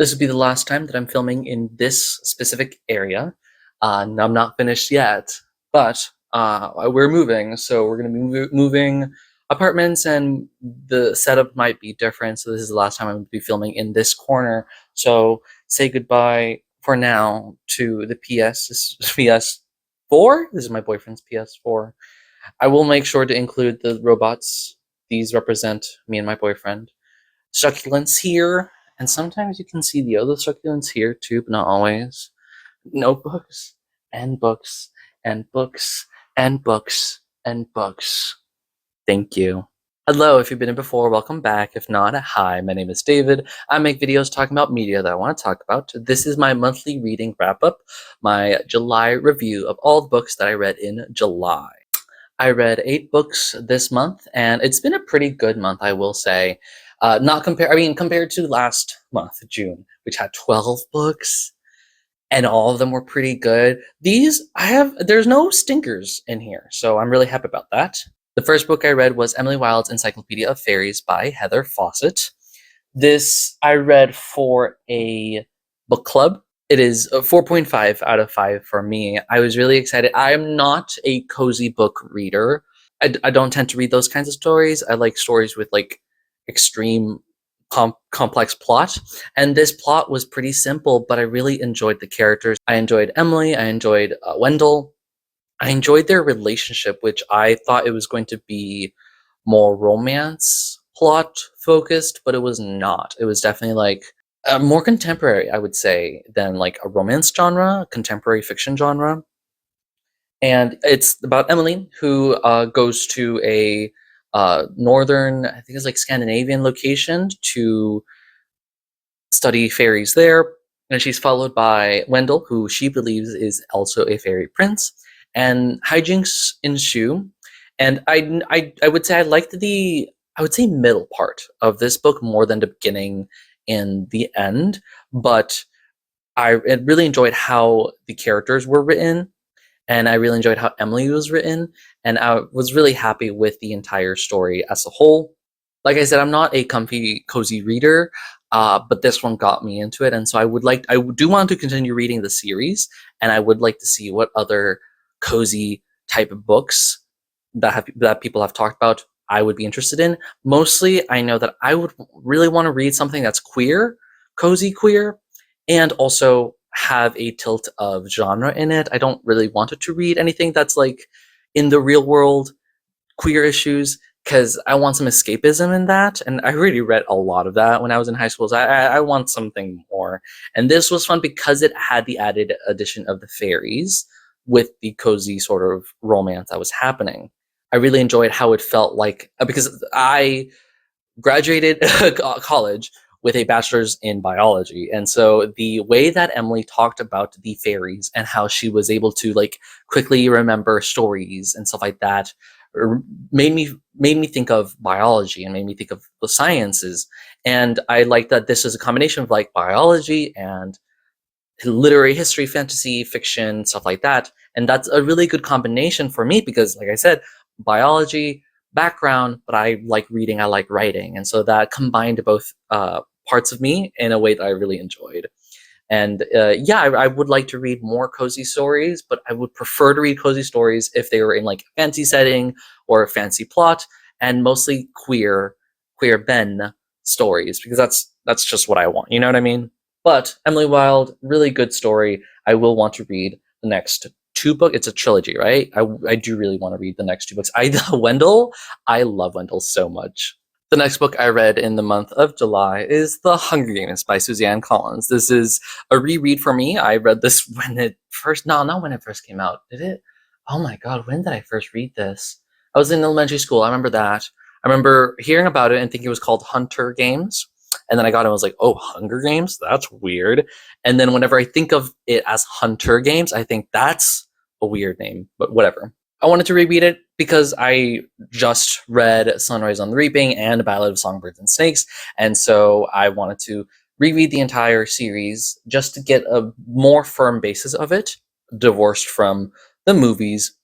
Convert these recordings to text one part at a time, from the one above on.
This will be the last time that I'm filming in this specific area. I'm not finished yet, but we're moving, so we're going to be moving apartments, and the setup might be different. So this is the last time I'm going to be filming in this corner. So say goodbye for now to the PS. This is PS4. This is my boyfriend's PS4. I will make sure to include the robots. These represent me and my boyfriend. Succulents here, and sometimes you can see the other succulents here too, but not always. Notebooks, and books, and books, and books, and books. Thank you. Hello, if you've been in before, welcome back. If not, hi, my name is David. I make videos talking about media that I want to talk about. This is my monthly reading wrap-up, my July review of all the books that I read in July. I read 8 books this month, and it's been a pretty good month, I will say. Compared to last month, June, which had 12 books, and all of them were pretty good. There's no stinkers in here, so I'm really happy about that. The first book I read was Emily Wilde's Encyclopedia of Faeries by Heather Fawcett. This I read for a book club. It is a 4.5 out of 5 for me. I was really excited. I am not a cozy book reader. I don't tend to read those kinds of stories. I like stories with extreme complex plot, and this plot was pretty simple, but I really enjoyed the characters. I enjoyed Emily, I enjoyed Wendell, I enjoyed their relationship, which I thought it was going to be more romance plot focused, but it was not. It was definitely more contemporary, I would say, than a romance genre, contemporary fiction genre. And it's about Emily, who goes to a northern, I think it's Scandinavian location to study fairies there, and she's followed by Wendell, who she believes is also a fairy prince, and hijinks ensue. And I would say I would say middle part of this book more than the beginning and the end, but I really enjoyed how the characters were written, and I really enjoyed how Emily was written, and I was really happy with the entire story as a whole. Like I said, I'm not a cozy reader, but this one got me into it, and so I do want to continue reading the series, and I would like to see what other cozy type of books that people have talked about I would be interested in. Mostly, I know that I would really want to read something that's queer, cozy queer, and also have a tilt of genre in it. I don't really want it to read anything that's in the real world queer issues, because I want some escapism in that, and I already read a lot of that when I was in high school, so I want something more. And this was fun because it had the added addition of the fairies with the cozy sort of romance that was happening. I really enjoyed how it felt because I graduated college with a bachelor's in biology. And so the way that Emily talked about the fairies and how she was able to quickly remember stories and stuff like that made me think of biology and made me think of the sciences. And I like that this is a combination of biology and literary history, fantasy, fiction, stuff like that. And that's a really good combination for me because, like I said, biology background, but I like reading, I like writing. And so that combined both parts of me in a way that I really enjoyed. And I would like to read more cozy stories, but I would prefer to read cozy stories if they were in a fancy setting or a fancy plot, and mostly queer Ben stories, because that's just what I want. You know what I mean? But Emily Wilde, really good story. I will want to read the next 2 books. It's a trilogy, right? I do really want to read the next 2 books. Wendell, I love Wendell so much. The next book I read in the month of July is The Hunger Games by Suzanne Collins. This is a reread for me. I read this when it first, no, not when it first came out. Did it? Oh my God, when did I first read this? I was in elementary school. I remember that. I remember hearing about it and thinking it was called Hunter Games. And then I got it and was like, oh, Hunger Games? That's weird. And then whenever I think of it as Hunter Games, I think that's a weird name, but whatever. I wanted to reread it because I just read Sunrise on the Reaping and Ballad of Songbirds and Snakes, and so I wanted to reread the entire series just to get a more firm basis of it, divorced from the movies.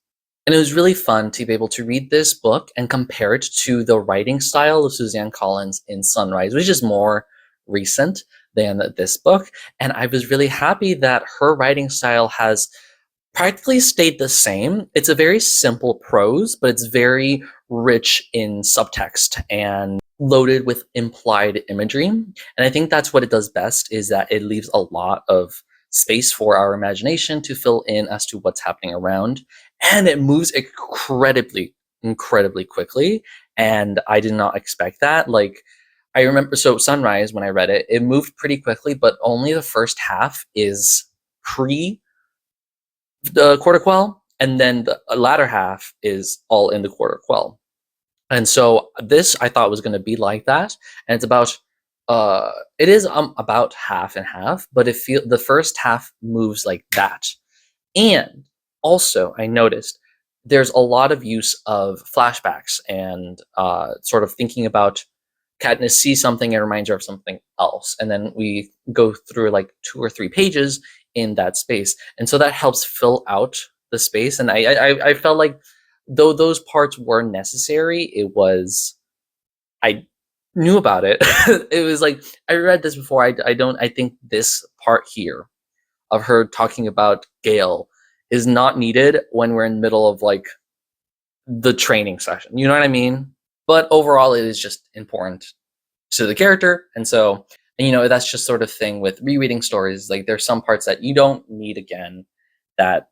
And it was really fun to be able to read this book and compare it to the writing style of Suzanne Collins in Sunrise, which is more recent than this book. And I was really happy that her writing style has practically stayed the same. It's a very simple prose, but it's very rich in subtext and loaded with implied imagery. And I think that's what it does best, is that it leaves a lot of space for our imagination to fill in as to what's happening around. And it moves incredibly quickly. And I did not expect that. Like, I remember, so Sunrise, when I read it, it moved pretty quickly, but only the first half is pre the quarter quell, and then the latter half is all in the quarter quell. And so this I thought was going to be like that, and it's about it is about half and half, but the first half moves like that. And also, I noticed there's a lot of use of flashbacks and sort of thinking about Katniss sees something and reminds her of something else, and then we go through like 2 or 3 pages in that space, and so that helps fill out the space. And I felt like, though those parts were necessary, I knew about it. It was like, I read this before. I think this part here of her talking about Gale is not needed when we're in the middle of like the training session. You know what I mean? But overall, it is just important to the character. And so, that's just sort of thing with rereading stories. Like, there's some parts that you don't need again that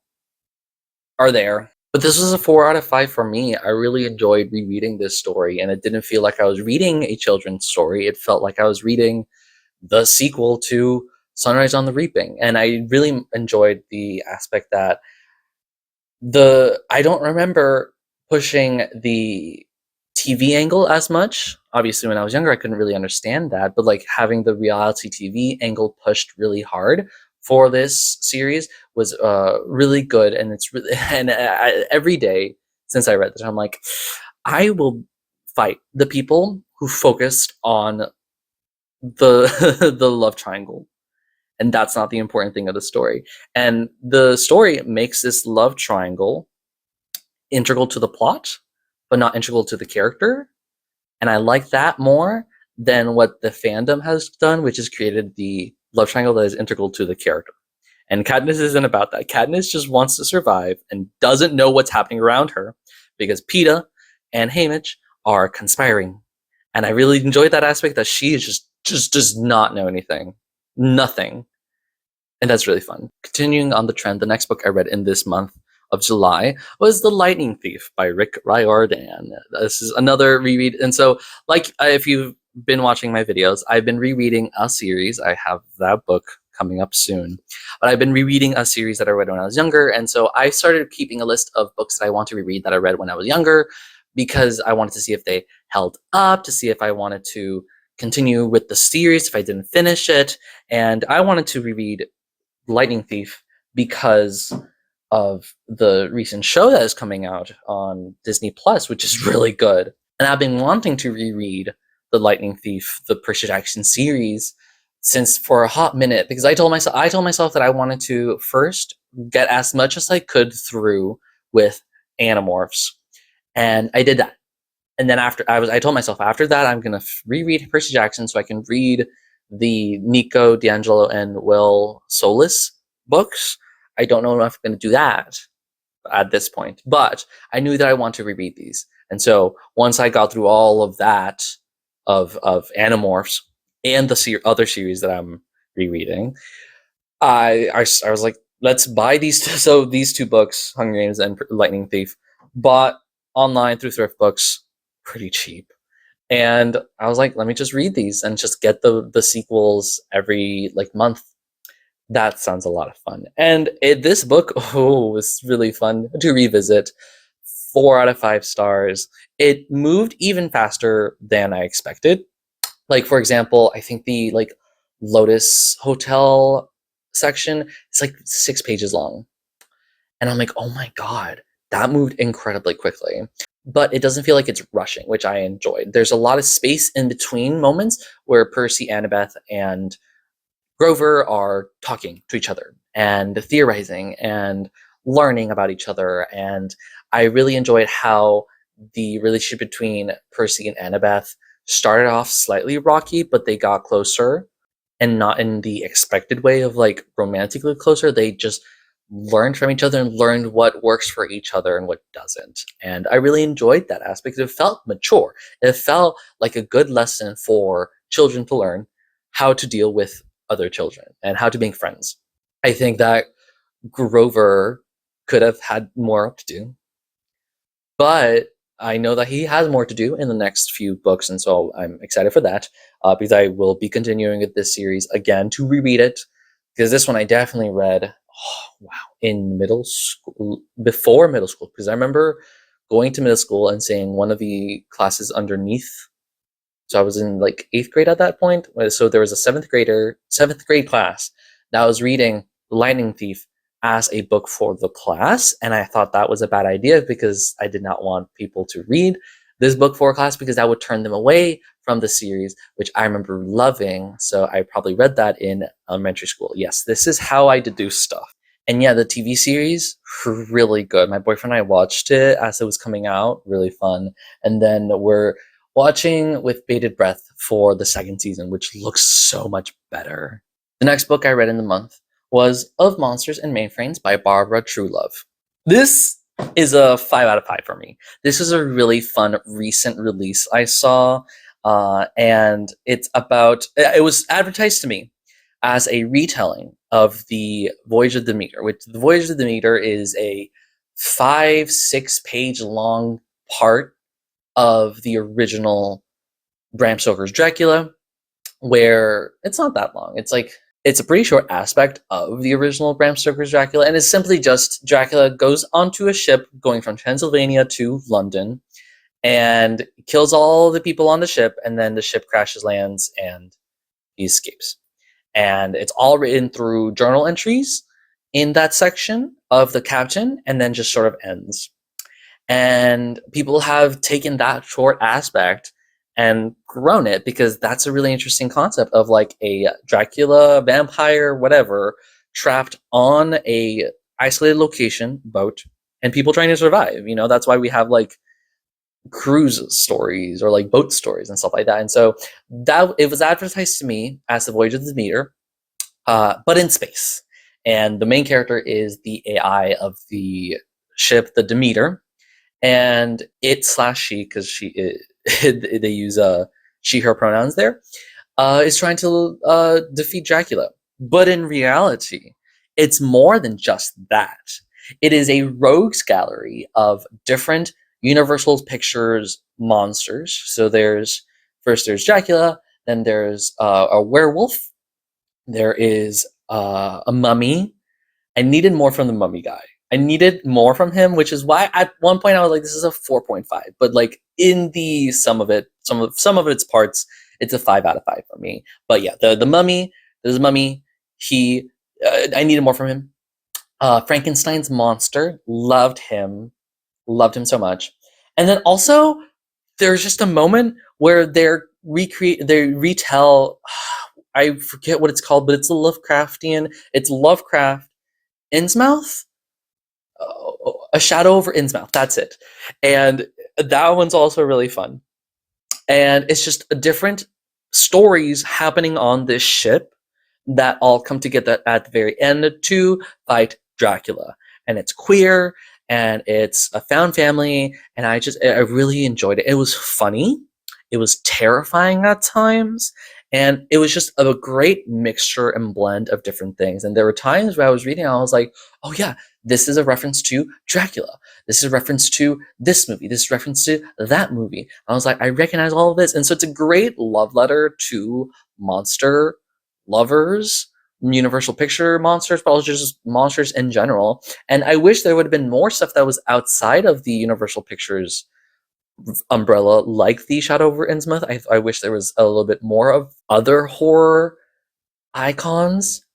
are there. But this was a 4 out of 5 for me. I really enjoyed rereading this story, and it didn't feel like I was reading a children's story. It felt like I was reading the sequel to Sunrise on the Reaping. And I really enjoyed the aspect that I don't remember pushing the TV angle as much. Obviously, when I was younger, I couldn't really understand that, but like having the reality TV angle pushed really hard for this series was really good. And it's really, and every day since I read this, I'm like, I will fight the people who focused on the the love triangle, and that's not the important thing of the story. And the story makes this love triangle integral to the plot, but not integral to the character. And I like that more than what the fandom has done, which has created the love triangle that is integral to the character. And Katniss isn't about that. Katniss just wants to survive and doesn't know what's happening around her because Peeta and Haymitch are conspiring. And I really enjoyed that aspect, that she is just does not know anything. Nothing. And that's really fun. Continuing on the trend, the next book I read in this month of July was The Lightning Thief by Rick Riordan. This is another reread. And so, like, if you've been watching my videos, I've been rereading a series. I have that book coming up soon. But I've been rereading a series that I read when I was younger. And so I started keeping a list of books that I want to reread that I read when I was younger, because I wanted to see if they held up, to see if I wanted to continue with the series, if I didn't finish it. And I wanted to reread Lightning Thief because of the recent show that is coming out on Disney Plus, which is really good. And I've been wanting to reread The Lightning Thief, the Percy Jackson series, since for a hot minute, because I told myself that I wanted to first get as much as I could through with Animorphs, and I did that. And then I told myself after that I'm gonna reread Percy Jackson so I can read the Nico, D'Angelo, and Will Solis books. I don't know if I'm going to do that at this point, but I knew that I want to reread these. And so once I got through all of that, of Animorphs and the other series that I'm rereading, I was like, let's buy these two. So these 2 books, Hunger Games and Lightning Thief, bought online through thrift books, pretty cheap. And I was like, let me just read these and just get the sequels every like month. That sounds a lot of fun. And this book, was really fun to revisit. 4 out of 5 stars. It moved even faster than I expected. Like, for example, I think the like Lotus Hotel section is like 6 pages long. And I'm like, oh my God, that moved incredibly quickly. But it doesn't feel like it's rushing, which I enjoyed. There's a lot of space in between moments where Percy, Annabeth, and Grover are talking to each other and theorizing and learning about each other. And I really enjoyed how the relationship between Percy and Annabeth started off slightly rocky, but they got closer. and not in the expected way of like romantically closer. They just learned from each other and learned what works for each other and what doesn't. And I really enjoyed that aspect. It felt mature. It felt like a good lesson for children to learn how to deal with other children and how to make friends. I think that Grover could have had more to do, but I know that he has more to do in the next few books, and so I'm excited for that, because I will be continuing with this series again to reread it, because this one I definitely read, oh, wow, in middle school, before middle school, because I remember going to middle school and saying one of the classes underneath, so I was in like 8th grade at that point, so there was a 7th grade class that was reading The Lightning Thief as a book for the class, and I thought that was a bad idea because I did not want people to read this book for a class because that would turn them away from the series, which I remember loving. So I probably read that in elementary school. Yes, this is how I deduce stuff. And yeah, the TV series, really good. My boyfriend and I watched it as it was coming out, really fun. And then we're watching with bated breath for the 2nd season, which looks so much better. The next book I read in the month was Of Monsters and Mainframes by Barbara Truelove. This is a 5 out of 5 for me. This is a really fun recent release I saw, and it was advertised to me as a retelling of the Voyage of Demeter, which the Voyage of Demeter is a 5-6 page long part of the original Bram Stoker's Dracula, where it's not that long. It's a pretty short aspect of the original Bram Stoker's Dracula, and it's simply just Dracula goes onto a ship going from Transylvania to London and kills all the people on the ship, and then the ship crashes, lands, and he escapes. And it's all written through journal entries in that section of the captain, and then just sort of ends. And people have taken that short aspect and grown it because that's a really interesting concept of like a Dracula, vampire, whatever, trapped on a isolated location, boat, and people trying to survive. You know, that's why we have like cruise stories or like boat stories and stuff like that. And so that it was advertised to me as the Voyage of the Demeter, but in space. And the main character is the AI of the ship, the Demeter, and it/she, because they use she/her pronouns there, is trying to defeat Dracula. But in reality, it's more than just that. It is a rogues gallery of different Universal Pictures monsters. So there's Dracula, then there's a werewolf, there is a mummy. I needed more from the mummy guy. I needed more from him, which is why at one point I was like, this is a 4.5. But like in the some of its parts, it's a 5 out of 5 for me. But yeah, the mummy, there's a mummy. I needed more from him. Frankenstein's monster, loved him so much. And then also, there's just a moment where they retell. I forget what it's called, but it's it's Lovecraft Innsmouth. A Shadow over Innsmouth. That's it. And that one's also really fun. And it's just different stories happening on this ship that all come together at the very end to fight Dracula. And it's queer, and it's a found family, and I really enjoyed it. It was funny. It was terrifying at times. And it was just a great mixture and blend of different things. And there were times where I was reading, and I was like, oh yeah, this is a reference to Dracula. This is a reference to this movie. This is a reference to that movie. And I was like, I recognize all of this. And so it's a great love letter to monster lovers, Universal Picture monsters, but also just monsters in general. And I wish there would have been more stuff that was outside of the Universal Pictures umbrella, like the Shadow over Innsmouth. I wish there was a little bit more of other horror icons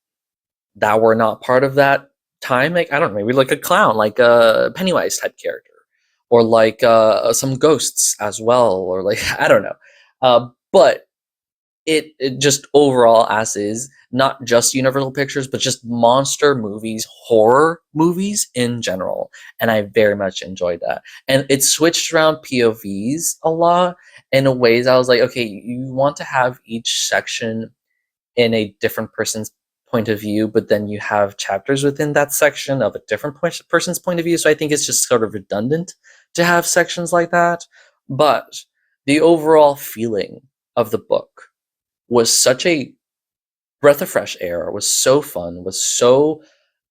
that were not part of that time. Like, I don't know, maybe like a clown, like a Pennywise type character, or like some ghosts as well, or like, I don't know. But it just overall, as is, not just Universal Pictures, but just monster movies, horror movies in general. And I very much enjoyed that. And it switched around POVs a lot in ways I was like, okay, you want to have each section in a different person's point of view, but then you have chapters within that section of a different person's point of view. So I think it's just sort of redundant to have sections like that. But the overall feeling of the book was such a breath of fresh air, was so fun, was so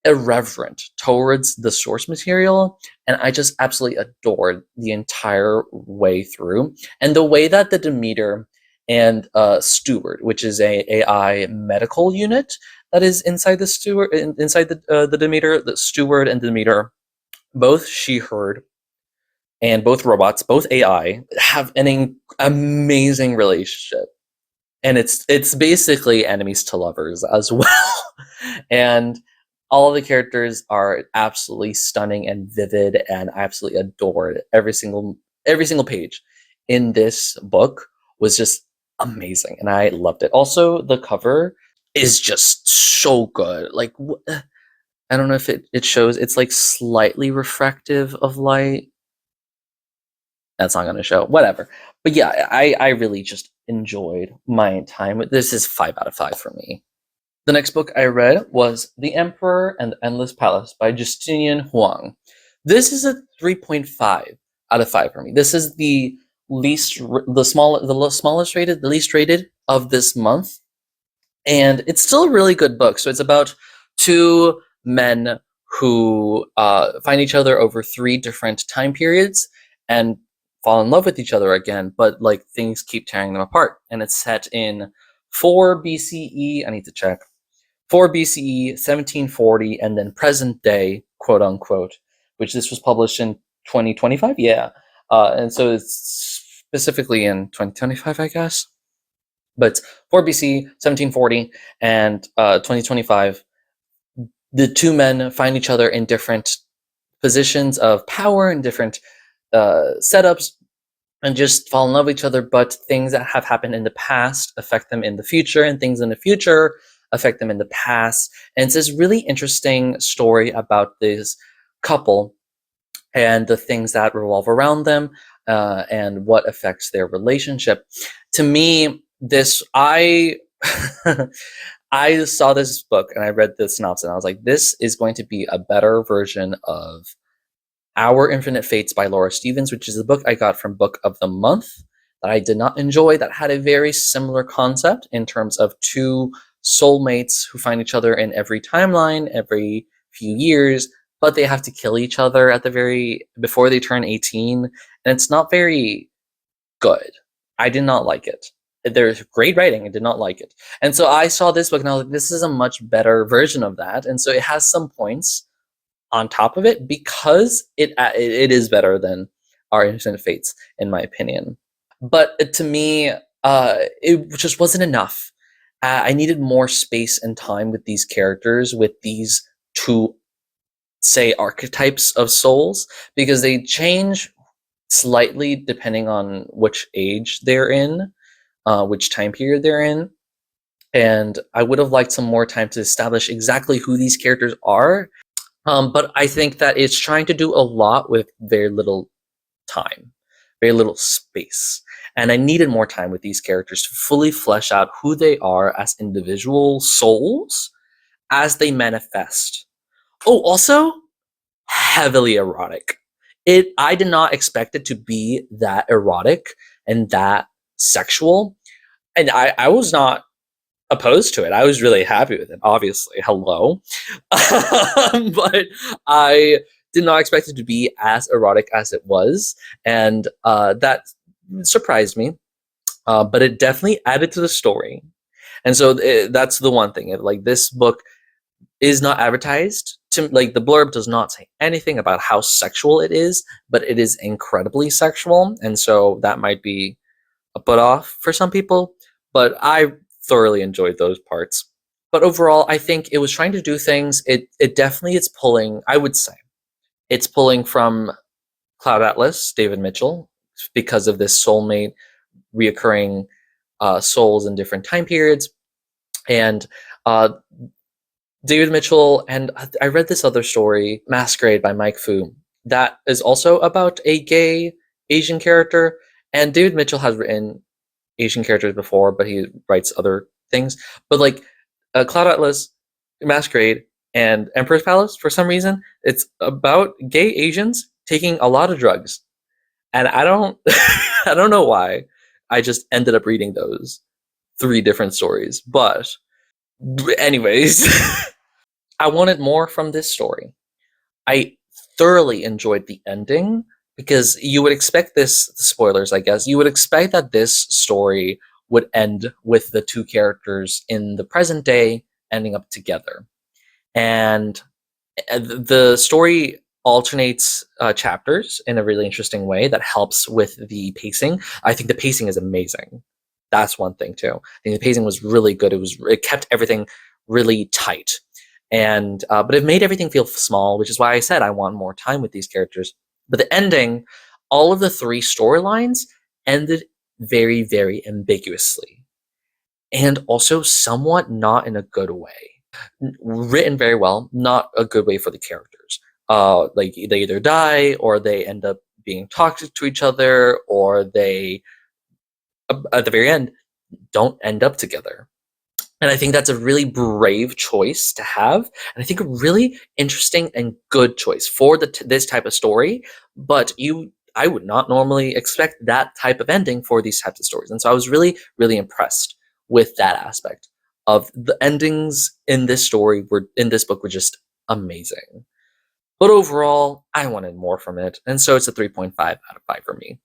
irreverent towards the source material, and I just absolutely adored the entire way through. And the way that the Demeter and Steward, which is a AI medical unit that is inside the Steward, inside the Demeter, the Steward and the Demeter, both she/her and both robots, both AI, have an amazing relationship, and it's basically enemies to lovers as well. And all the characters are absolutely stunning and vivid, and I absolutely adored every single page in this book was just amazing, and I loved it. Also, the cover is just so good. Like, I don't know if it shows. It's like slightly refractive of light. That's not going to show. Whatever. But yeah, I really just enjoyed my time with this. Is 5 out of 5 for me. The next book I read was The Emperor and the Endless Palace by Justinian Huang. This is a 3.5 out of 5 for me. This is the smallest rated, the least rated of this month. And it's still a really good book. So it's about two men who find each other over 3 different time periods and fall in love with each other again, but like things keep tearing them apart. And it's set in 4 BCE. I need to check. 4 BCE, 1740, and then present day, quote unquote, which this was published in 2025. Yeah. And so it's specifically in 2025, I guess. But 4 BC, 1740, and 2025, the two men find each other in different positions of power and different setups and just fall in love with each other, but things that have happened in the past affect them in the future, and things in the future affect them in the past. And it's this really interesting story about this couple and the things that revolve around them and what affects their relationship. To me, I I saw this book and I read the synopsis and I was like, this is going to be a better version of Our Infinite Fates by Laura Stevens, which is a book I got from Book of the Month that I did not enjoy, that had a very similar concept in terms of two soulmates who find each other in every timeline, every few years, but they have to kill each other before they turn 18, and it's not very good. I did not like it. There's great writing, I did not like it. And so I saw this book and I was like, this is a much better version of that. And so it has some points on top of it because it is better than Our Infinite Fates, in my opinion. But to me, it just wasn't enough. I needed more space and time with these characters, with these two, say, archetypes of souls, because they change slightly depending on which age they're in, which time period they're in. And I would have liked some more time to establish exactly who these characters are. But I think that it's trying to do a lot with very little time, very little space. And I needed more time with these characters to fully flesh out who they are as individual souls as they manifest. Oh, also, heavily erotic. I did not expect it to be that erotic and that sexual. And I was not opposed to it. I was really happy with it, obviously. Hello. But I did not expect it to be as erotic as it was. And that surprised me. But it definitely added to the story. And so that's the one thing. Like, this book is not advertised. Like, the blurb does not say anything about how sexual it is, but it is incredibly sexual. And so that might be a put off for some people. But I thoroughly enjoyed those parts. But overall, I think it was trying to do things. It definitely is pulling, I would say, it's pulling from Cloud Atlas, David Mitchell, because of this soulmate reoccurring souls in different time periods. And David Mitchell, and I read this other story, Masquerade by Mike Fu, that is also about a gay Asian character. And David Mitchell has written Asian characters before, but he writes other things. But like Cloud Atlas, Masquerade, and Emperor's Palace, for some reason, it's about gay Asians taking a lot of drugs. And I don't I don't know why. I just ended up reading those three different stories. But anyways, I wanted more from this story. I thoroughly enjoyed the ending because you would expect this, spoilers, I guess, you would expect that this story would end with the two characters in the present day ending up together. And the story alternates chapters in a really interesting way that helps with the pacing. I think the pacing is amazing. That's one thing too. I think the pacing was really good. It kept everything really tight, and but it made everything feel small, which is why I said I want more time with these characters. But the ending, all of the three storylines ended very, very ambiguously, and also somewhat not in a good way. Written very well, not a good way for the characters. Like they either die or they end up being toxic to each other, or they at the very end don't end up together. And I think that's a really brave choice to have, and I think a really interesting and good choice for this type of story. But I would not normally expect that type of ending for these types of stories, and so I was really, really impressed with that aspect of the endings in this story. In this book were just amazing. But overall, I wanted more from it, and so it's a 3.5 out of 5 for me.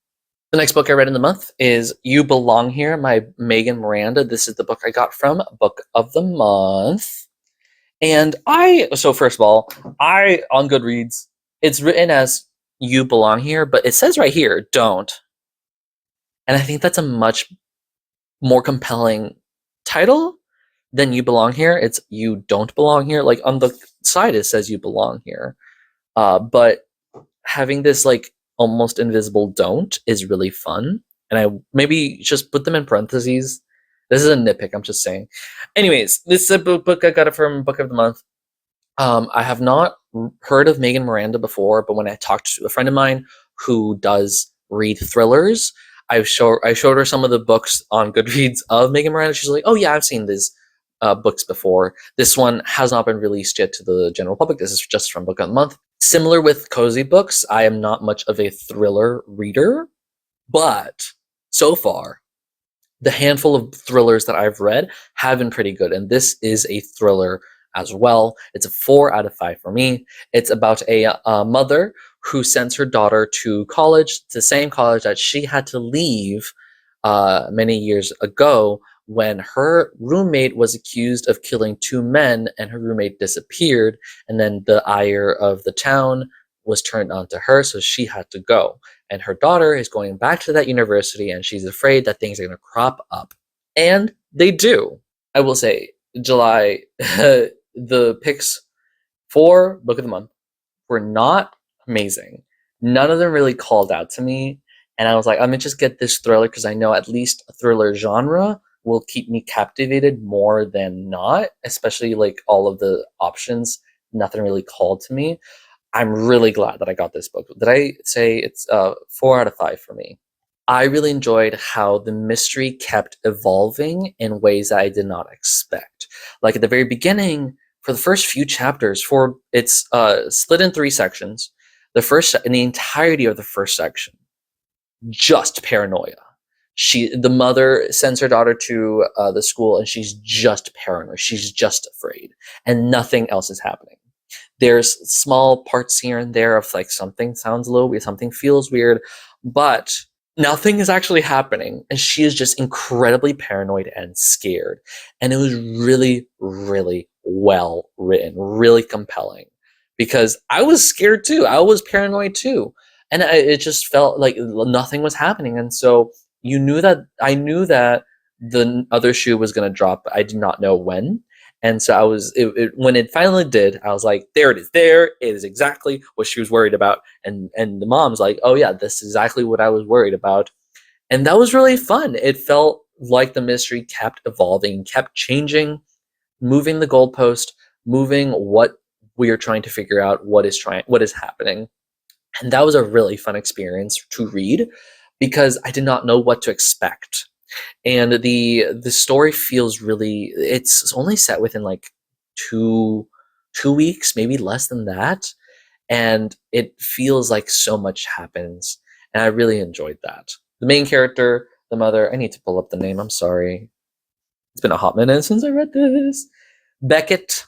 The next book I read in the month is You Belong Here by Megan Miranda. This is the book I got from Book of the Month. And so first of all, on Goodreads, it's written as You Belong Here, but it says right here, don't. And I think that's a much more compelling title than You Belong Here. It's You Don't Belong Here. Like on the side, it says You Belong Here. But having this like almost invisible don't is really fun, and I maybe just put them in parentheses. This is a nitpick, I'm just saying. Anyways, this is a book I got it from Book of the Month. I have not heard of Megan Miranda before, but when I talked to a friend of mine who does read thrillers, I showed her some of the books on Goodreads of Megan Miranda. She's like, oh yeah, I've seen these books before. This one has not been released yet to the general public. This is just from Book of the Month. Similar with cozy books, I am not much of a thriller reader, but so far, the handful of thrillers that I've read have been pretty good, and this is a thriller as well. It's a 4 out of 5 for me. It's about a mother who sends her daughter to college, the same college that she had to leave many years ago when her roommate was accused of killing 2 men and her roommate disappeared, and then the ire of the town was turned onto her, so she had to go. And her daughter is going back to that university, and she's afraid that things are going to crop up. And they do. I will say, July, the picks for Book of the Month were not amazing. None of them really called out to me, and I was like, I'm going to just get this thriller because I know at least a thriller genre will keep me captivated more than not, especially like all of the options. Nothing really called to me. I'm really glad that I got this book. Did I say it's 4 out of 5 for me? I really enjoyed how the mystery kept evolving in ways that I did not expect. Like at the very beginning, for the first few chapters, it's split in 3 sections. In the entirety of the first section, just paranoia. The mother sends her daughter to the school, and she's just paranoid. She's just afraid, and nothing else is happening. There's small parts here and there of like something sounds a little weird, something feels weird, but nothing is actually happening, and she is just incredibly paranoid and scared. And it was really, really well written, really compelling, because I was scared too. I was paranoid too, and it just felt like nothing was happening. And so I knew that the other shoe was going to drop, but I did not know when. And so when it finally did, I was like, there it is. There it is, exactly what she was worried about. And the mom's like, oh yeah, this is exactly what I was worried about. And that was really fun. It felt like the mystery kept evolving, kept changing, moving the goalpost, moving what we are trying to figure out, what is happening. And that was a really fun experience to read because I did not know what to expect. And the story feels really, it's only set within like two weeks, maybe less than that, and it feels like so much happens, and I really enjoyed that. The main character, the mother, I need to pull up the name, I'm sorry, it's been a hot minute since I read this. Beckett.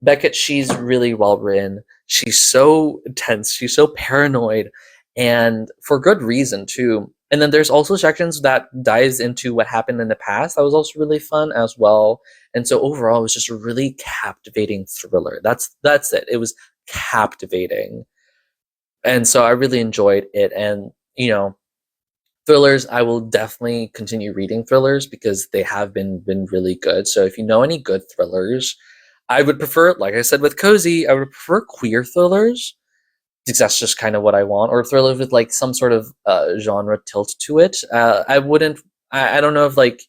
Beckett, she's really well written. She's so tense. She's so paranoid, and for good reason too. And then there's also sections that dives into what happened in the past. That was also really fun as well. And so overall, it was just a really captivating thriller. That's it. It was captivating, and so I really enjoyed it. And thrillers, I will definitely continue reading thrillers because they have been really good. So if you know any good thrillers, I would prefer, like I said with Cozy, I would prefer queer thrillers because that's just kind of what I want, or thrillers with like some sort of genre tilt to it. I wouldn't. I don't know if like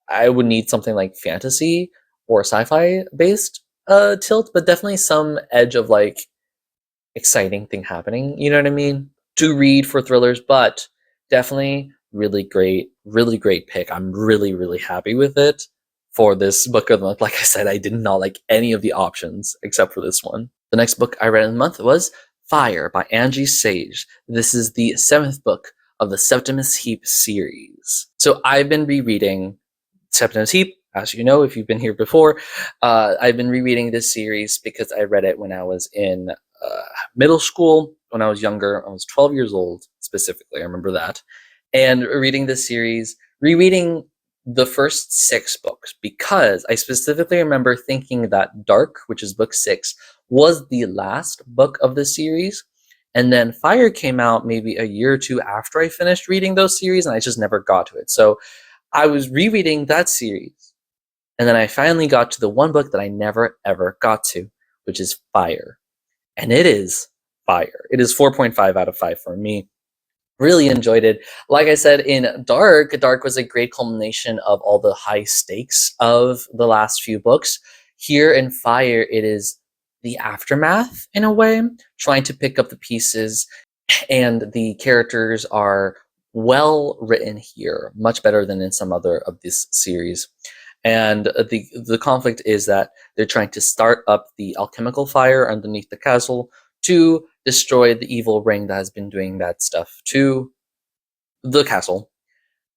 I would need something like fantasy or sci-fi based tilt, but definitely some edge of like exciting thing happening. You know what I mean? To read for thrillers, but definitely really great pick. I'm really happy with it for this book of the month. Like I said, I did not like any of the options except for this one. The next book I read in the month was Fyre by Angie Sage. This is the 7th book of the Septimus Heap series. So I've been rereading Septimus Heap, as you know, if you've been here before. I've been rereading this series because I read it when I was in middle school, when I was younger. I was 12 years old, specifically. I remember that. And reading this series, rereading the first 6 books, because I specifically remember thinking that Dark, which is book 6, was the last book of the series. And then Fyre came out maybe a year or two after I finished reading those series, and I just never got to it. So I was rereading that series, and then I finally got to the one book that I never ever got to, which is Fyre. And it is fire. It is 4.5 out of 5 for me. Really enjoyed it. Like I said, in Dark was a great culmination of all the high stakes of the last few books. Here in Fyre, it is the aftermath in a way, trying to pick up the pieces, and the characters are well written here, much better than in some other of this series. And the conflict is that they're trying to start up the alchemical fire underneath the castle to destroy the evil ring that has been doing that stuff to the castle.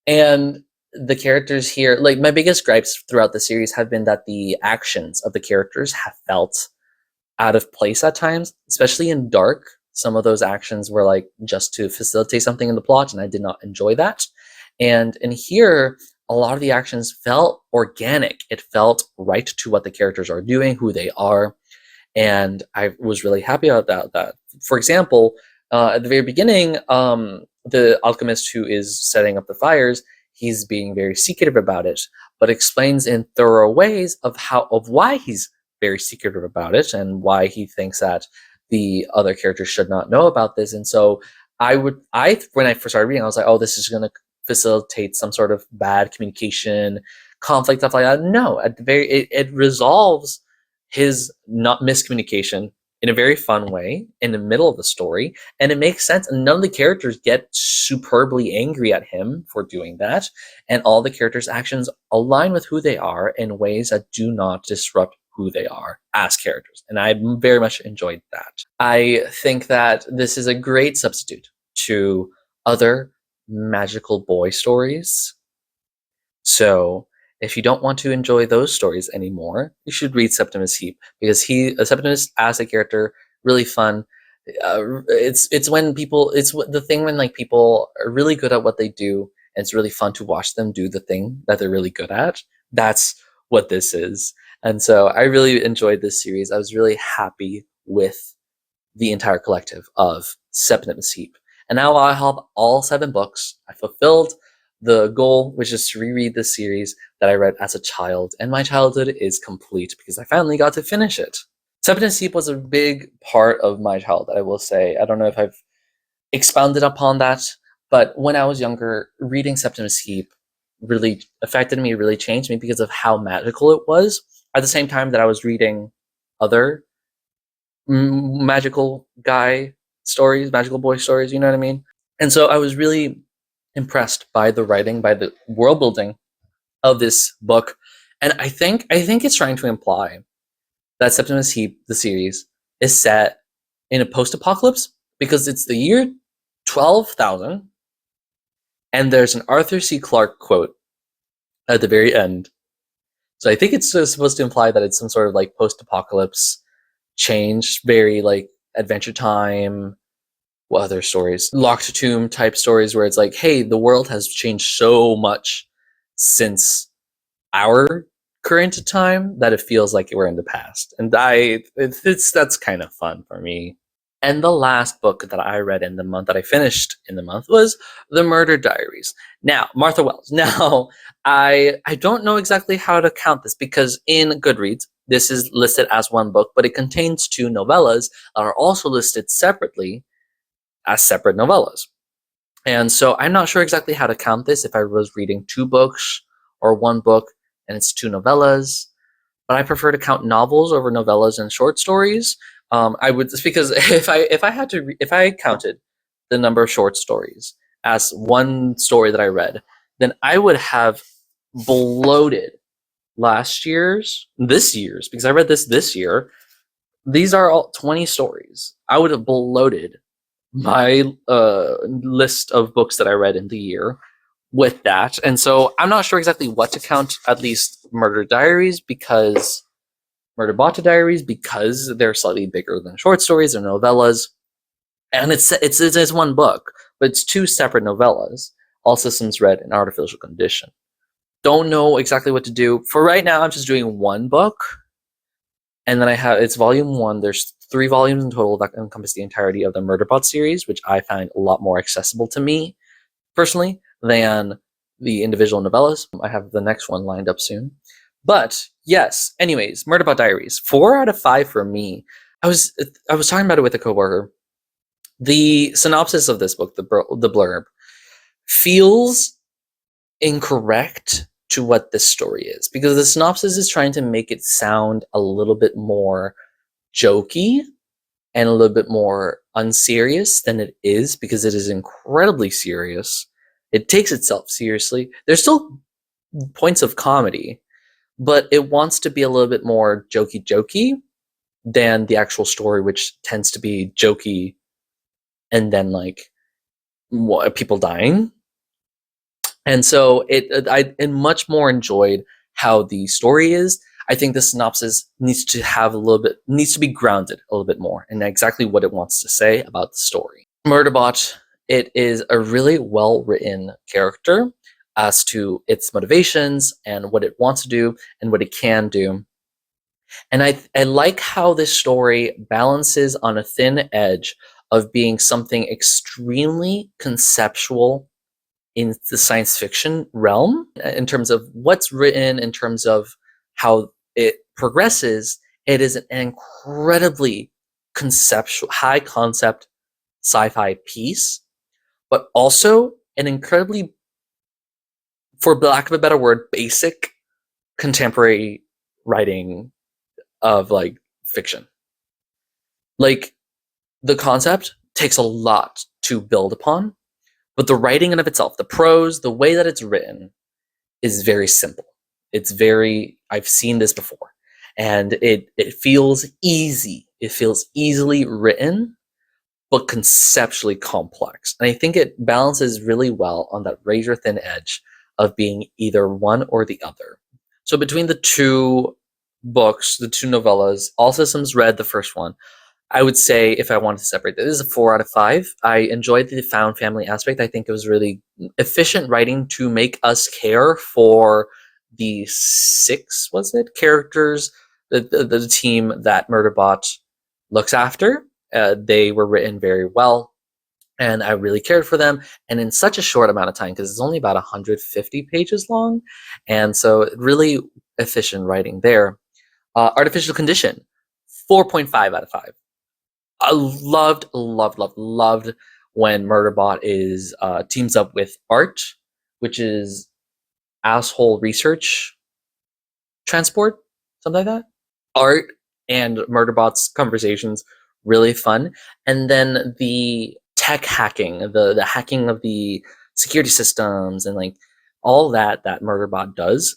And the characters here, like my biggest gripes throughout the series have been that the actions of the characters have felt out of place at times, especially in Dark. Some of those actions were like just to facilitate something in the plot, and I did not enjoy that. And in here, a lot of the actions felt organic. It felt right to what the characters are doing, who they are, and I was really happy about that. For example, at the very beginning, the alchemist who is setting up the fires, he's being very secretive about it, but explains in thorough ways of why he's very secretive about it and why he thinks that the other characters should not know about this. And so when I first started reading, I was like, oh, this is going to facilitate some sort of bad communication, conflict, stuff like that. No, at the it resolves his not miscommunication in a very fun way in the middle of the story, and it makes sense. And none of the characters get superbly angry at him for doing that, and all the characters' actions align with who they are in ways that do not disrupt who they are as characters. And I very much enjoyed that. I think that this is a great substitute to other magical boy stories. So if you don't want to enjoy those stories anymore, you should read Septimus Heap, because Septimus as a character, really fun. It's when the thing when like people are really good at what they do, and it's really fun to watch them do the thing that they're really good at. That's what this is. And so I really enjoyed this series. I was really happy with the entire collective of Septimus Heap. And now I have all 7 books. I fulfilled the goal, which is to reread this series that I read as a child, and my childhood is complete because I finally got to finish it. Septimus Heap was a big part of my childhood, I will say. I don't know if I've expounded upon that, but when I was younger, reading Septimus Heap really affected me, really changed me because of how magical it was. At the same time that I was reading other magical guy stories, magical boy stories, you know what I mean? And so I was really impressed by the writing, by the world building of this book, and I think it's trying to imply that Septimus Heap, the series, is set in a post-apocalypse because it's the year 12,000, and there's an Arthur C. Clarke quote at the very end. So I think it's supposed to imply that it's some sort of like post-apocalypse change, very like Adventure Time, what other stories? Locked to Tomb type stories where it's like, hey, the world has changed so much since our current time that it feels like we're in the past. And that's kind of fun for me. And the last book that I read in the month, that I finished in the month, was The Murder Diaries. Now, Martha Wells. Now, I don't know exactly how to count this because in Goodreads, this is listed as one book, but it contains 2 novellas that are also listed separately as separate novellas. And so I'm not sure exactly how to count this, if I was reading 2 books or 1 book and it's 2 novellas. But I prefer to count novels over novellas and short stories. I would, just because if I counted the number of short stories as one story that I read, then I would have bloated this year's, because I read this year. These are all 20 stories. I would have bloated my list of books that I read in the year with that. And so I'm not sure exactly what to count, at least Murderbot Diaries, because they're slightly bigger than short stories or novellas. And it's one book, but it's 2 separate novellas. All Systems Red and Artificial Condition. Don't know exactly what to do. For right now, I'm just doing 1 book. And then it's volume 1. There's 3 volumes in total that encompass the entirety of the Murderbot series, which I find a lot more accessible to me, personally, than the individual novellas. I have the next one lined up soon. But yes, anyways, Murderbot Diaries, 4 out of 5 for me. I was talking about it with a coworker. The synopsis of this book, the blurb, feels incorrect to what this story is, because the synopsis is trying to make it sound a little bit more jokey and a little bit more unserious than it is, because it is incredibly serious. It takes itself seriously. There's still points of comedy, but it wants to be a little bit more jokey than the actual story, which tends to be jokey and then like people dying. And so I much more enjoyed how the story is. I think the synopsis needs to be grounded a little bit more in exactly what it wants to say about the story. Murderbot, it is a really well-written character as to its motivations and what it wants to do and what it can do. And I like how this story balances on a thin edge of being something extremely conceptual in the science fiction realm, in terms of what's written, in terms of how it progresses. It is an incredibly conceptual, high concept sci-fi piece, but also an incredibly, for lack of a better word, basic contemporary writing of like fiction. Like, the concept takes a lot to build upon, but the writing in of itself, the prose, the way that it's written, is very simple. I've seen this before, and it feels easy. It feels easily written, but conceptually complex. And I think it balances really well on that razor thin edge of being either one or the other. So between the 2 books, the 2 novellas, All Systems Red, the first one, I would say, if I wanted to separate, this is a 4 out of 5. I enjoyed the found family aspect. I think it was really efficient writing to make us care for the 6, was it, characters, the team that Murderbot looks after. They were written very well, and I really cared for them, and in such a short amount of time, because it's only about 150 pages long, and so really efficient writing there. Artificial Condition, 4.5 out of 5. I loved when Murderbot is teams up with Art, which is asshole research transport, something like that. Art and Murderbot's conversations, really fun. And then the tech hacking, the hacking of the security systems and like all that Murderbot does.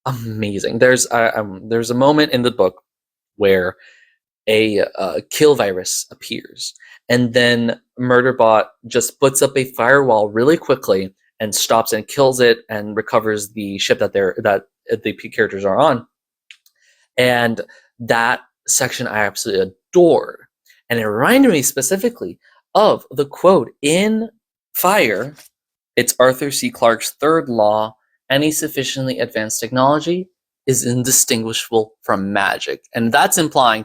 Amazing. There's a moment in the book where a kill virus appears, and then Murderbot just puts up a firewall really quickly and stops and kills it and recovers the ship that the characters are on. And that section I absolutely adored, and it reminded me specifically of the quote in Fyre. It's Arthur C. Clarke's third law: any sufficiently advanced technology is indistinguishable from magic. And that's implying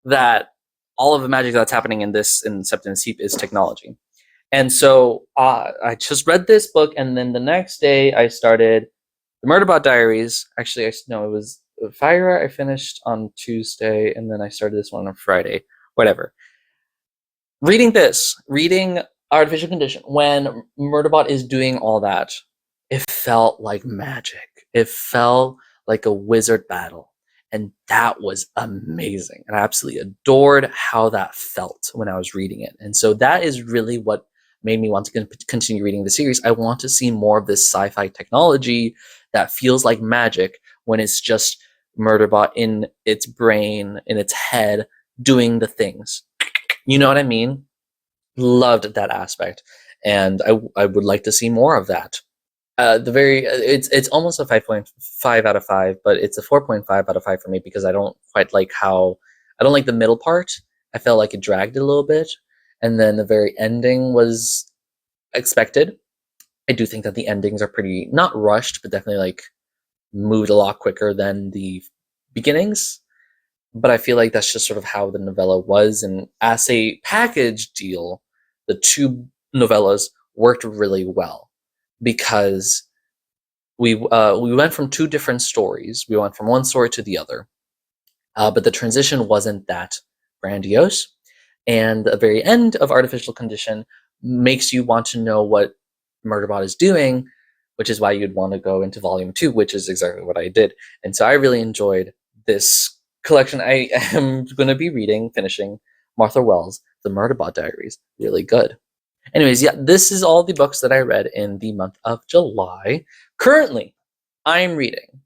that all of the magic that's happening in Septimus Heap is technology. And so I just read this book, and then the next day I started the Murderbot Diaries. Actually, it was Fyre I finished on Tuesday, and then I started this one on Friday. Whatever. Reading Artificial Condition, when Murderbot is doing all that, it felt like magic. It felt like a wizard battle. And that was amazing. And I absolutely adored how that felt when I was reading it. And so that is really what made me want to continue reading the series. I want to see more of this sci-fi technology that feels like magic when it's just Murderbot in its brain, in its head, doing the things. You know what I mean? Loved that aspect. And I would like to see more of that. It's almost a 5.5 out of 5, but it's a 4.5 out of 5 for me because I don't quite like I don't like the middle part. I felt like it dragged a little bit, and then the very ending was expected. I do think that the endings are pretty, not rushed, but definitely like moved a lot quicker than the beginnings. But I feel like that's just sort of how the novella was, and as a package deal, the two novellas worked really well. Because we went from two different stories. We went from one story to the other, but the transition wasn't that grandiose. And the very end of Artificial Condition makes you want to know what Murderbot is doing, which is why you'd want to go into Volume 2, which is exactly what I did. And so I really enjoyed this collection. I am going to be finishing Martha Wells' The Murderbot Diaries. Really good. Anyways, yeah, this is all the books that I read in the month of July. Currently, I'm reading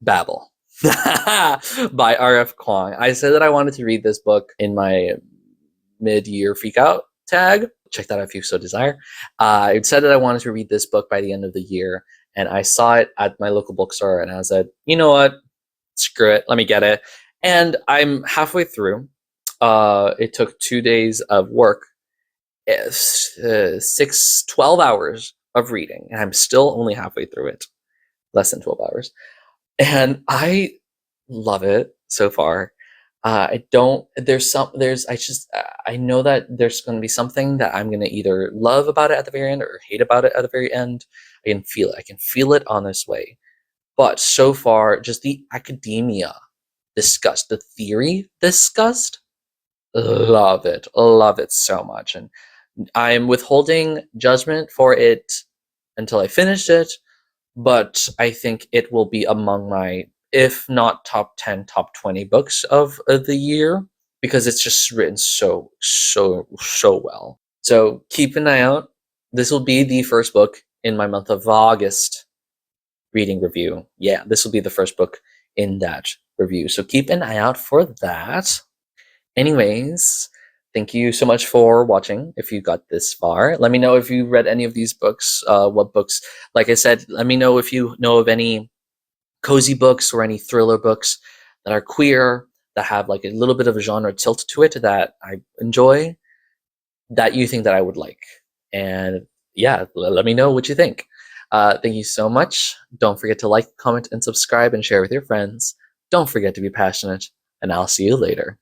Babel by R.F. Huang. I said that I wanted to read this book in my mid-year freak-out tag. Check that out if you so desire. I said that I wanted to read this book by the end of the year, and I saw it at my local bookstore, and I said, you know what? Screw it. Let me get it. And I'm halfway through. It took 2 days of work. 12 hours of reading, and I'm still only halfway through it. Less than 12 hours. And I love it so far. I know that there's going to be something that I'm going to either love about it at the very end or hate about it at the very end. I can feel it. I can feel it on this way. But so far, just the academia discussed, the theory discussed, love it so much. And I'm withholding judgment for it until I finish it, but I think it will be among my, if not top 10, top 20 books of the year, because it's just written so well. So keep an eye out. This will be the first book in my month of August reading review. Yeah, this will be the first book in that review. So keep an eye out for that. Anyways, thank you so much for watching. If you got this far, let me know if you read any of these books, what books. Like I said, let me know if you know of any cozy books or any thriller books that are queer, that have like a little bit of a genre tilt to it that I enjoy, that you think that I would like. And yeah, let me know what you think. Thank you so much. Don't forget to like, comment, and subscribe, and share with your friends. Don't forget to be passionate, and I'll see you later.